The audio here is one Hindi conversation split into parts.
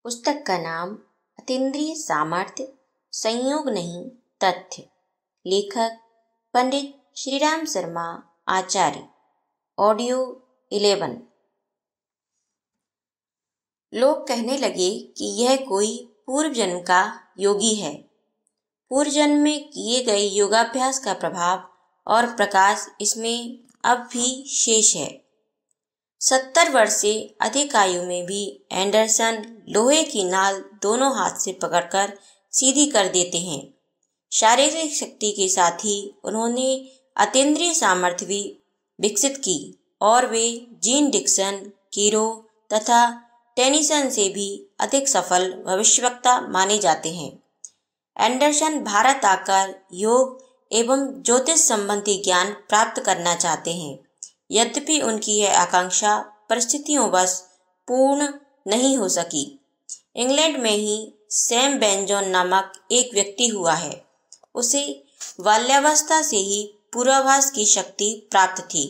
पुस्तक का नाम अतीन्द्रिय सामर्थ्य, संयोग नहीं तथ्य। लेखक पंडित श्रीराम शर्मा आचार्य। ऑडियो 11। लोग कहने लगे कि यह कोई पूर्व जन्म का योगी है। पूर्व जन्म में किए गए योगाभ्यास का प्रभाव और प्रकाश इसमें अब भी शेष है। 70 वर्ष से अधिक आयु में भी एंडरसन लोहे की नाल दोनों हाथ से पकड़कर सीधी कर देते हैं। शारीरिक शक्ति के साथ ही उन्होंने अतीन्द्रिय सामर्थ्य भी विकसित की और वे जीन डिक्सन, कीरो तथा टेनिसन से भी अधिक सफल भविष्यवक्ता माने जाते हैं। एंडरसन भारत आकर योग एवं ज्योतिष संबंधी ज्ञान प्राप्त करना चाहते हैं। यद्यपि उनकी यह आकांक्षा परिस्थितियों वश पूर्ण नहीं हो सकी। इंग्लैंड में ही सैम बेंजोन नामक एक व्यक्ति हुआ है। उसे बाल्यावस्था से ही पूर्वाभास की शक्ति प्राप्त थी।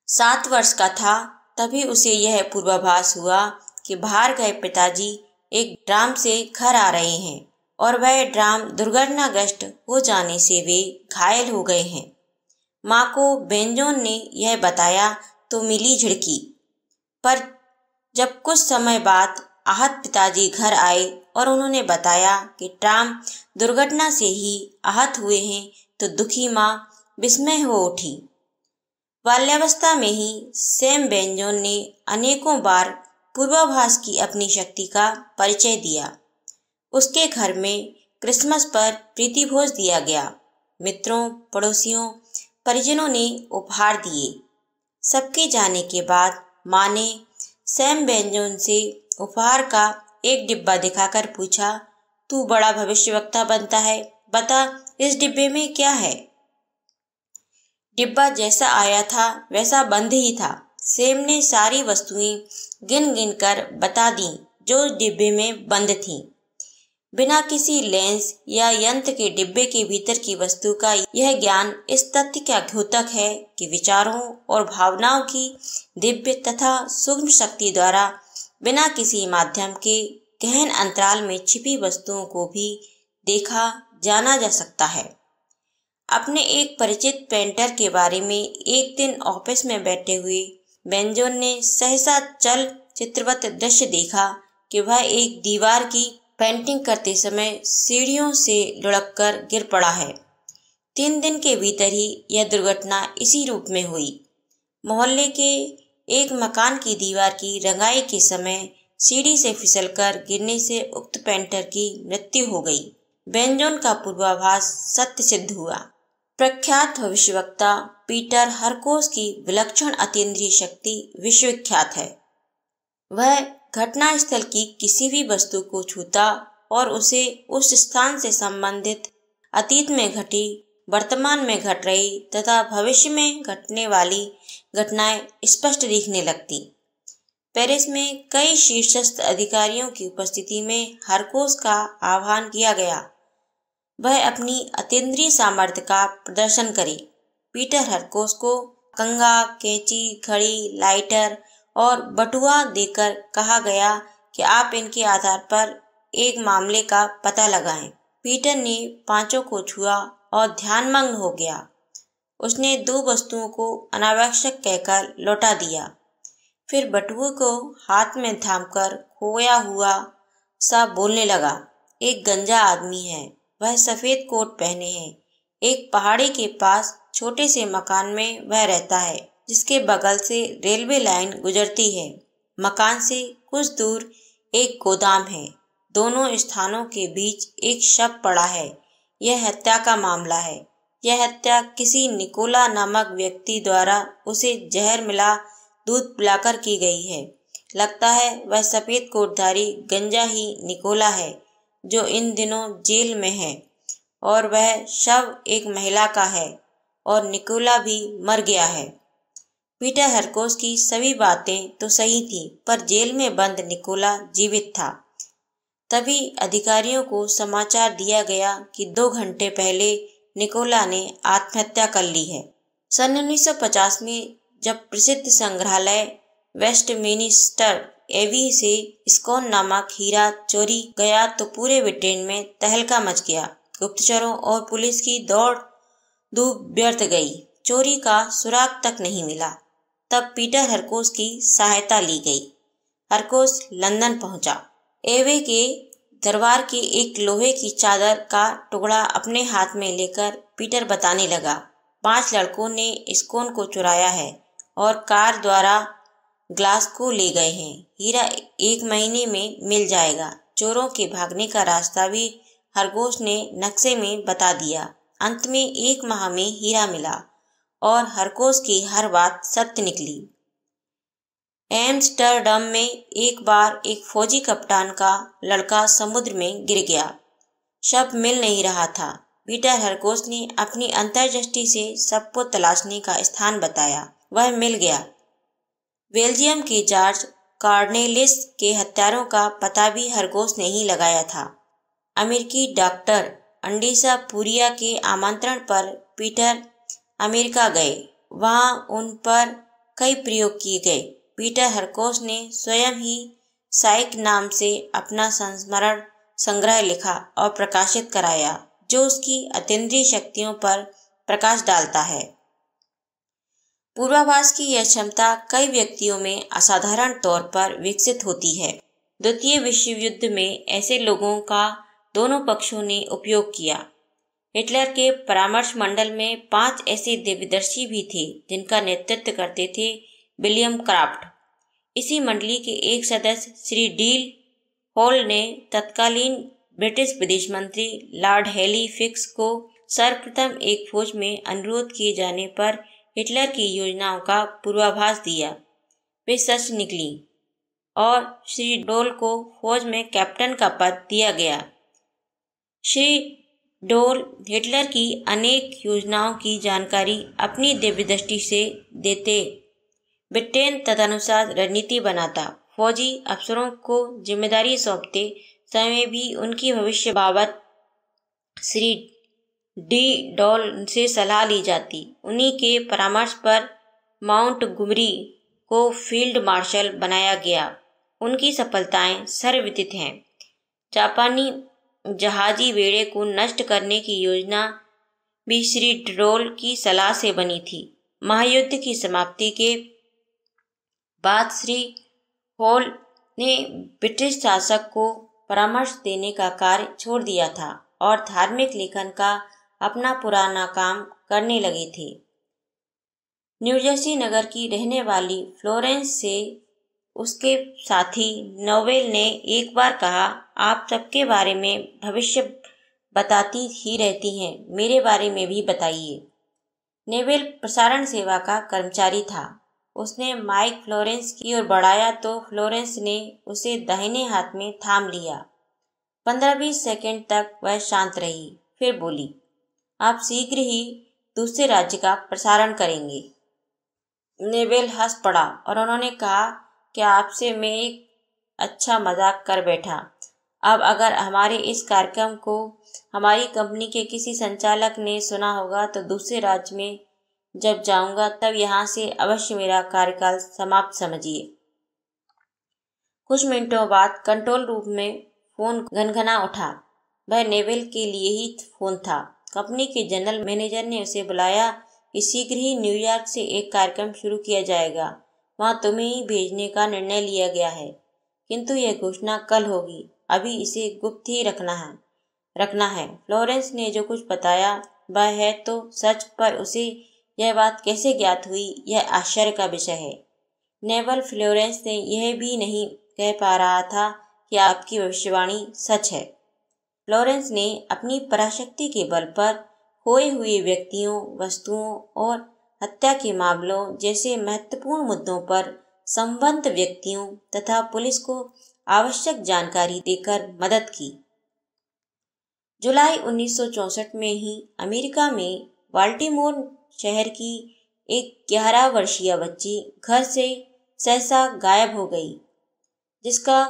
7 वर्ष का था तभी उसे यह पूर्वाभास हुआ कि बाहर गए पिताजी एक ड्राम से घर आ रहे हैं और वह ड्राम दुर्घटनाग्रस्त हो जाने से वे घायल हो गए हैं। माँ को बेंजोन ने यह बताया तो मिली झिड़की। पर जब कुछ समय बाद आहत पिताजी घर आए और उन्होंने बताया कि ट्राम दुर्घटना से ही आहत हुए हैं तो दुखी माँ विस्मय हो उठी। बाल्यावस्था में ही सैम बेंजोन ने अनेकों बार पूर्वाभास की अपनी शक्ति का परिचय दिया। उसके घर में क्रिसमस पर प्रीति भोज दिया गया। मित्रों, पड़ोसियों, परिजनों ने उपहार दिए। सबके जाने के बाद माँ ने सैम बेंजोन से उपहार का एक डिब्बा दिखाकर पूछा, तू बड़ा भविष्यवक्ता बनता है, बता इस डिब्बे में क्या है। डिब्बा जैसा आया था वैसा बंद ही था। सैम ने सारी वस्तुएं गिन गिन कर बता दी जो डिब्बे में बंद थीं। बिना किसी लेंस या यंत्र के डिब्बे के भीतर की वस्तु का यह ज्ञान इस तथ्य का द्योतक है कि विचारों और भावनाओं की दिव्य तथा सूक्ष्म शक्ति द्वारा बिना किसी माध्यम के गहन अंतराल में छिपी वस्तुओं को भी देखा जाना जा सकता है। अपने एक परिचित पेंटर के बारे में एक दिन ऑफिस में बैठे हुए बेंजोन ने सहसा चल चित्रवत दृश्य देखा कि वह एक दीवार की पेंटिंग करते समय सीढ़ियों से लुढ़ककर गिर पड़ा है। 3 दिन के भीतर ही यह दुर्घटना इसी रूप में हुई। मोहल्ले के एक मकान की दीवार की रंगाई के समय सीढ़ी से फिसलकर गिरने से उक्त पेंटर की मृत्यु हो गई। बेंजोन का पूर्वाभास सत्य सिद्ध हुआ। प्रख्यात भविष्यवक्ता पीटर हरकोस की विलक्षण अतीन्द्रिय शक्ति विश्वविख्यात है। वह घटना स्थल की किसी भी वस्तु को छूता और उसे उस स्थान से संबंधित अतीत में घटी, वर्तमान में घट रही तथा भविष्य में घटने वाली घटनाएं स्पष्ट दिखने लगती। पेरिस में कई शीर्षस्थ अधिकारियों की उपस्थिति में हरकोस का आह्वान किया गया। वह अपनी अतीन्द्रिय सामर्थ्य का प्रदर्शन करे। पीटर हरकोस को कंघा, कैंची, घड़ी, लाइटर और बटुआ देकर कहा गया कि आप इनके आधार पर एक मामले का पता लगाएं। पीटर ने 5 को छुआ और ध्यानमग्न हो गया। उसने 2 वस्तुओं को अनावश्यक कहकर लौटा दिया। फिर बटुए को हाथ में थामकर खोया हुआ सा बोलने लगा, एक गंजा आदमी है। वह सफेद कोट पहने है। एक पहाड़ी के पास छोटे से मकान में वह रहता है जिसके बगल से रेलवे लाइन गुजरती है। मकान से कुछ दूर एक गोदाम है। दोनों स्थानों के बीच एक शव पड़ा है। यह हत्या का मामला है। यह हत्या किसी निकोला नामक व्यक्ति द्वारा उसे जहर मिला दूध पिलाकर की गई है। लगता है वह सफेद कोटधारी गंजा ही निकोला है जो इन दिनों जेल में है और वह शव एक महिला का है और निकोला भी मर गया है। पीटर हरकोस की सभी बातें तो सही थी, पर जेल में बंद निकोला जीवित था। तभी अधिकारियों को समाचार दिया गया कि 2 घंटे पहले निकोला ने आत्महत्या कर ली है। सन 1950 में जब प्रसिद्ध संग्रहालय वेस्टमिनिस्टर एबी से स्कोन नामक हीरा चोरी गया तो पूरे ब्रिटेन में तहलका मच गया। गुप्तचरों और पुलिस की दौड़ धूप व्यर्थ गई। चोरी का सुराग तक नहीं मिला। तब पीटर हरकोस की सहायता ली गई। हरकोस लंदन पहुंचा। एवे के दरबार की एक लोहे की चादर का टुकड़ा अपने हाथ में लेकर पीटर बताने लगा, 5 लड़कों ने स्कोन को चुराया है और कार द्वारा ग्लासगो ले गए हैं। हीरा 1 महीने में मिल जाएगा। चोरों के भागने का रास्ता भी हरकोस ने नक्शे में बता दिया। अंत में 1 माह में हीरा मिला और हरकोस की हर बात सत्य निकली। एम्स्टर्डम में एक बार एक फौजी कप्तान का लड़का समुद्र में गिर गया। शव मिल नहीं रहा था। पीटर हरकोस ने अपनी अंतर्दृष्टि से शव को तलाशने का स्थान बताया। वह मिल गया। बेल्जियम के जॉर्ज कार्नेलिस के हत्यारों का पता भी हरकोस ने ही लगाया था। अमेरिकी डॉक्टर अंडीसा पुरिया के आमंत्रण पर पीटर अमेरिका गए। वहां उन पर कई प्रयोग किए गए। पीटर हरकोस ने स्वयं ही साइक नाम से अपना संस्मरण संग्रह लिखा और प्रकाशित कराया, जो उसकी अतीन्द्रिय शक्तियों पर प्रकाश डालता है। पूर्वाभास की यह क्षमता कई व्यक्तियों में असाधारण तौर पर विकसित होती है। द्वितीय विश्व युद्ध में ऐसे लोगों का दोनों पक्षों ने उपयोग किया। हिटलर के परामर्श मंडल में 5 ऐसे दिव्यदर्शी भी थे जिनका नेतृत्व करते थे विलियम क्राफ्ट। इसी मंडली के एक सदस्य श्री डील हॉल ने तत्कालीन ब्रिटिश विदेश मंत्री लॉर्ड हैलीफैक्स को सर्वप्रथम एक फौज में अनुरोध किए जाने पर हिटलर की योजनाओं का पूर्वाभास दिया। वे सच निकली और श्री डोल को फौज में कैप्टन का पद दिया गया। श्री डोल हिटलर की अनेक योजनाओं की जानकारी अपनी दिव्य दृष्टि से देते। ब्रिटेन तदनुसार रणनीति बनाता। फौजी अफसरों को जिम्मेदारी सौंपते समय भी उनकी भविष्य बाबत श्री डी डॉल से सलाह ली जाती। उन्हीं के परामर्श पर माउंटगुमरी को फील्ड मार्शल बनाया गया। उनकी सफलताएं सर्वविदित हैं। जापानी जहाजी बेड़े को नष्ट करने की योजना भी श्री डोल की सलाह से बनी थी। महायुद्ध की समाप्ति के बाद श्री हॉल ने ब्रिटिश शासक को परामर्श देने का कार्य छोड़ दिया था और धार्मिक लेखन का अपना पुराना काम करने लगे थे। न्यूजर्सी नगर की रहने वाली फ्लोरेंस से उसके साथी नोवेल ने एक बार कहा, आप सबके बारे में भविष्य बताती ही रहती हैं, मेरे बारे में भी बताइए। नेवेल प्रसारण सेवा का कर्मचारी था। उसने माइक फ्लोरेंस की ओर बढ़ाया तो फ्लोरेंस ने उसे दाहिने हाथ में थाम लिया। 15-20 सेकंड तक वह शांत रही, फिर बोली, आप शीघ्र ही दूसरे राज्य का प्रसारण करेंगे। नेवेल हंस पड़ा और उन्होंने कहा, क्या आपसे मैं एक अच्छा मजाक कर बैठा। अब अगर हमारे इस कार्यक्रम को हमारी कंपनी के किसी संचालक ने सुना होगा तो दूसरे राज्य में जब जाऊंगा तब यहाँ से अवश्य मेरा कार्यकाल समाप्त समझिए। कुछ मिनटों बाद कंट्रोल रूम में फोन घनघना उठा। वह नेवेल के लिए ही फोन था। कंपनी के जनरल मैनेजर ने उसे बुलाया कि शीघ्र ही न्यूयॉर्क से एक कार्यक्रम शुरू किया जाएगा। वहां तुम्हें ही भेजने का निर्णय लिया गया है, किंतु यह घोषणा कल होगी। अभी इसे गुप्त ही रखना है। फ्लोरेंस ने जो कुछ बताया वह है तो सच, पर उसे यह बात कैसे ज्ञात हुई, यह आश्चर्य का विषय है। नेवल फ्लोरेंस ने यह भी नहीं कह पा रहा था कि आपकी भविष्यवाणी सच है। फ्लोरेंस ने अपनी पराशक्ति के बल पर खोए हुए व्यक्तियों, वस्तुओं और हत्या के मामलों जैसे महत्वपूर्ण मुद्दों पर संबद्ध व्यक्तियों तथा पुलिस को आवश्यक जानकारी देकर मदद की। जुलाई 1964 में ही अमेरिका में बाल्टीमोर शहर की एक 11 वर्षीय बच्ची घर से सहसा गायब हो गई, जिसका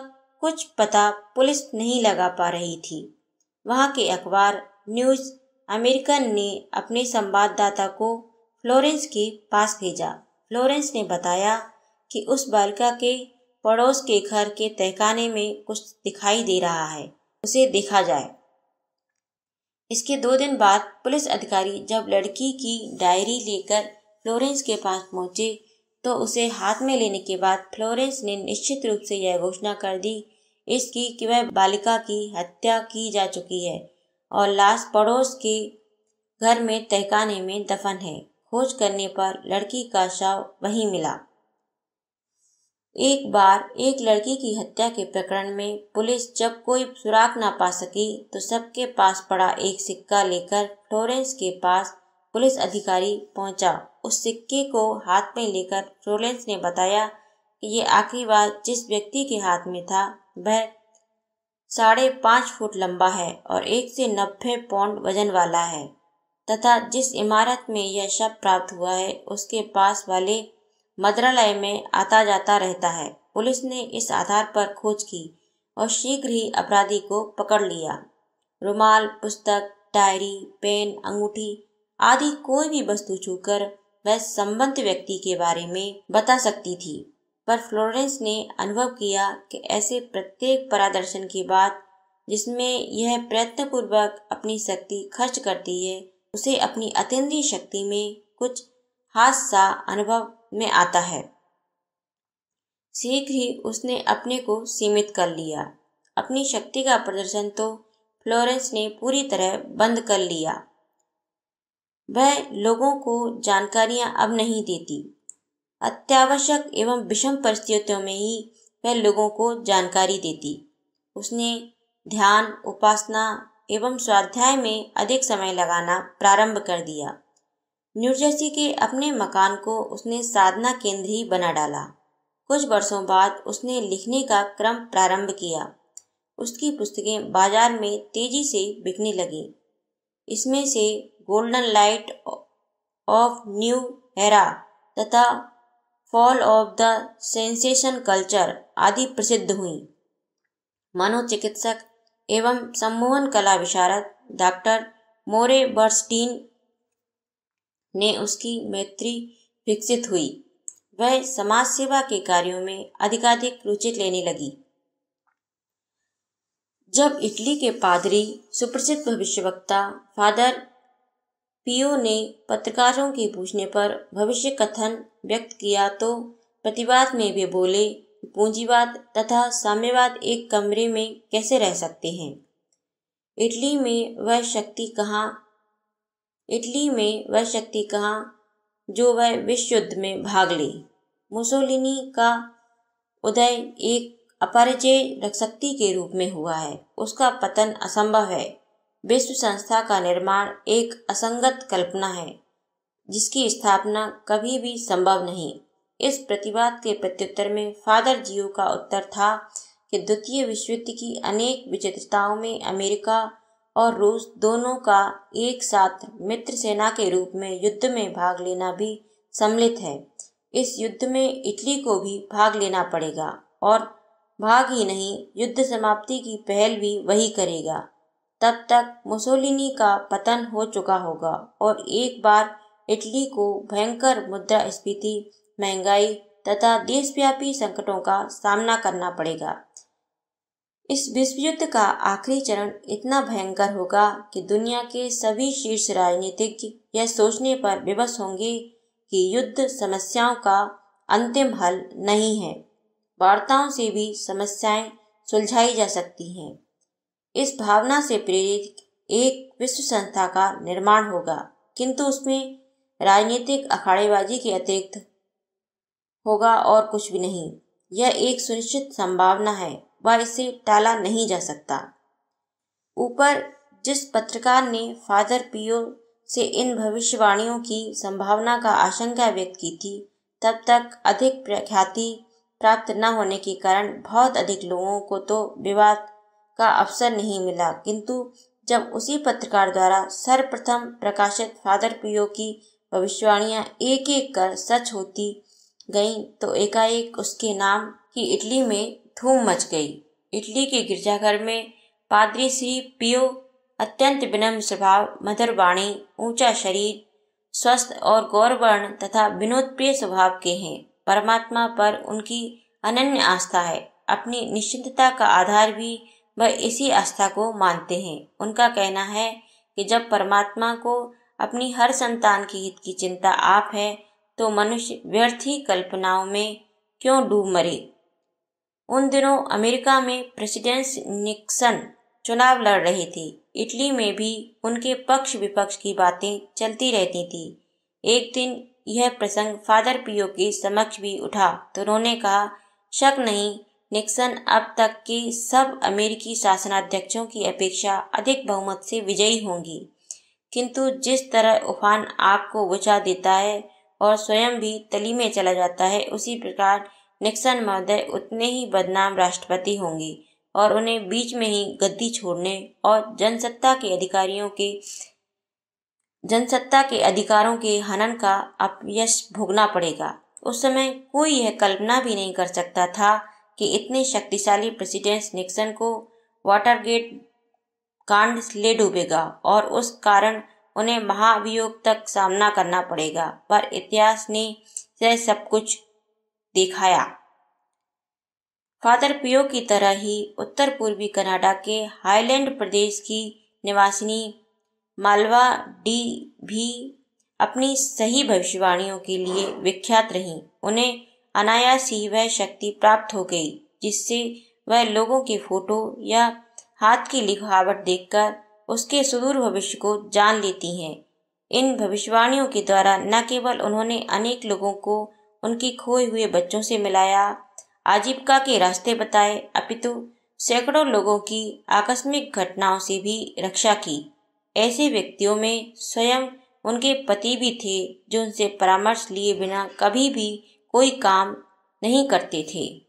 कुछ पता पुलिस नहीं लगा पा रही थी। वहां के अखबार न्यूज अमेरिकन ने अपने संवाददाता को फ्लोरेंस के पास भेजा। फ्लोरेंस ने बताया कि उस बालिका के पड़ोस के घर के तहखाने में कुछ दिखाई दे रहा है, उसे देखा जाए। इसके 2 दिन बाद पुलिस अधिकारी जब लड़की की डायरी लेकर फ्लोरेंस के पास पहुंचे तो उसे हाथ में लेने के बाद फ्लोरेंस ने निश्चित रूप से यह घोषणा कर दी इसकी कि वह बालिका की हत्या की जा चुकी है और लाश पड़ोस के घर में तहखाने में दफन है। खोज करने पर लड़की का शव वहीं मिला। एक बार एक लड़की की हत्या के प्रकरण में पुलिस जब कोई सुराग न पा सकी तो सबके पास पड़ा एक सिक्का लेकर फ्लोरेंस के पास पुलिस अधिकारी पहुंचा। उस सिक्के को हाथ में लेकर फ्लोरेंस ने बताया कि ये आखिरी बार जिस व्यक्ति के हाथ में था वह 5.5 फुट लंबा है और 1 से 90 पाउंड वजन वाला है तथा जिस इमारत में यह शव प्राप्त हुआ है उसके पास वाले मद्रालय में आता जाता रहता है। पुलिस ने इस आधार पर खोज की और शीघ्र ही अपराधी को पकड़ लिया। रुमाल, पुस्तक, डायरी, पेन, अंगूठी आदि कोई भी वस्तु छूकर वह संबंधित व्यक्ति के बारे में बता सकती थी, पर फ्लोरेंस ने अनुभव किया कि ऐसे प्रत्येक परादर्शन के बाद जिसमें यह प्रयत्नपूर्वक अपनी शक्ति खर्च करती है उसे अपनी अतीन्द्रिय शक्ति में कुछ हादसा अनुभव में आता है। शीघ्र ही उसने अपने को सीमित कर लिया। अपनी शक्ति का प्रदर्शन तो फ्लोरेंस ने पूरी तरह बंद कर लिया। वह लोगों को जानकारियां अब नहीं देती। अत्यावश्यक एवं विषम परिस्थितियों में ही वह लोगों को जानकारी देती। उसने ध्यान, उपासना एवं स्वाध्याय में अधिक समय लगाना प्रारंभ कर दिया। न्यूजर्सी के अपने मकान को उसने साधना केंद्र ही बना डाला। कुछ वर्षों बाद उसने लिखने का क्रम प्रारंभ किया। उसकी पुस्तकें बाजार में तेजी से बिकने लगी। इसमें से golden light of new era तथा fall of the sensation culture आदि प्रसिद्ध हुई। मनोचिकित्सक एवं सम्मोहन कला विशारद डॉक्टर मोरे बर्स्टीन ने उसकी मैत्री विकसित हुई। वह समाज सेवा के कार्यों में अधिकाधिक रुचि लेने लगी। जब इटली के पादरी, सुप्रसिद्ध भविष्यवक्ता फादर पियो ने पत्रकारों के पूछने पर भविष्य कथन व्यक्त किया तो प्रतिवाद में वे बोले, पूंजीवाद तथा साम्यवाद एक कमरे में कैसे रह सकते हैं। इटली में वह शक्ति कहाँ जो वह विश्व युद्ध में भाग ले। मुसोलिनी का उदय एक अपरिचय शक्ति के रूप में हुआ है, उसका पतन असंभव है। विश्व संस्था का निर्माण एक असंगत कल्पना है जिसकी स्थापना कभी भी संभव नहीं। इस प्रतिवाद के प्रत्युत्तर में फादर जियो का उत्तर था कि द्वितीय विश्व युद्ध की अनेक विचित्रताओं में अमेरिका और रूस दोनों का एक साथ मित्र सेना के रूप में युद्ध में भाग लेना भी सम्मिलित है। इस युद्ध में इटली को भी भाग लेना पड़ेगा और भाग ही नहीं, युद्ध समाप्ति की पहल भी वही करेगा। तब तक मुसोलिनी का पतन हो चुका होगा और एक बार इटली को भयंकर मुद्रास्फीति, महंगाई तथा देशव्यापी संकटों का सामना करना पड़ेगा। इस विश्व युद्ध का आखिरी चरण इतना भयंकर होगा कि दुनिया के सभी शीर्ष राजनीतिज्ञ यह सोचने पर विवश होंगे कि युद्ध समस्याओं का अंतिम हल नहीं है। वार्ताओं से भी समस्याएं सुलझाई जा सकती हैं। इस भावना से प्रेरित एक विश्व संस्था का निर्माण होगा, किंतु उसमें राजनीतिक अखाड़ेबाजी के अतिरिक्त होगा और कुछ भी नहीं। यह एक सुनिश्चित संभावना है, वह इसे टाला नहीं जा सकता। ऊपर जिस पत्रकार ने फादर पियो से इन भविष्यवाणियों की संभावना का आशंका व्यक्त की थी, तब तक अधिक प्रख्याति प्राप्त न होने के कारण बहुत अधिक लोगों को तो विवाद का अवसर नहीं मिला, किंतु जब उसी पत्रकार द्वारा सर्वप्रथम प्रकाशित फादर पियो की भविष्यवाणियां एक एक कर सच होती गईं तो एकाएक उसके नाम की इटली में धूम मच गई। इटली के गिरजाघर में पादरी श्री पियो अत्यंत विनम्र स्वभाव, मधुर वाणी, ऊंचा शरीर, स्वस्थ और गौरवर्ण तथा विनोदप्रिय स्वभाव के हैं। परमात्मा पर उनकी अनन्य आस्था है। अपनी निश्चिंतता का आधार भी वह इसी आस्था को मानते हैं। उनका कहना है कि जब परमात्मा को अपनी हर संतान के हित की चिंता आप है, तो मनुष्य व्यर्थ ही कल्पनाओं में क्यों डूब मरे। उन दिनों अमेरिका में प्रेसिडेंट निक्सन चुनाव लड़ रहे थे। इटली में भी उनके पक्ष विपक्ष की बातें चलती रहती थी। एक दिन यह प्रसंग फादर पियो के समक्ष भी उठा तो उन्होंने कहा, शक नहीं, निक्सन अब तक के सब अमेरिकी शासनाध्यक्षों की अपेक्षा अधिक बहुमत से विजयी होंगी। किंतु जिस तरह उफान आग को बुझा देता है और स्वयं भी तली में चला जाता है, उसी प्रकार निक्सन महोदय उतने ही बदनाम राष्ट्रपति होंगे और उन्हें बीच में ही गद्दी छोड़ने और जनसत्ता के अधिकारों के हनन का अपयश भोगना पड़ेगा। उस समय कोई यह कल्पना भी नहीं कर सकता था कि इतने शक्तिशाली प्रेसिडेंट निक्सन को वाटरगेट कांड ले डूबेगा और उस कारण उन्हें महाभियोग तक सामना करना पड़ेगा। पर इतिहास ने यह सब कुछ दिखाया। फादर पियो की तरह ही उत्तर पूर्वी कनाडा के हाईलैंड प्रदेश की निवासिनी मालवा डी भी अपनी सही भविष्यवाणियों के लिए विख्यात रहीं। उन्हें अनायास ही वह शक्ति प्राप्त हो गई जिससे वह लोगों के फोटो या हाथ की लिखावट देखकर उसके सुदूर भविष्य को जान लेती हैं। इन भविष्यवाणियों के द्वारा न केवल उन्होंने अनेक लोगों को उनके खोए हुए बच्चों से मिलाया, आजीविका के रास्ते बताए, अपितु सैकड़ों लोगों की आकस्मिक घटनाओं से भी रक्षा की। ऐसे व्यक्तियों में स्वयं उनके पति भी थे, जो उनसे परामर्श लिए बिना कभी भी कोई काम नहीं करते थे।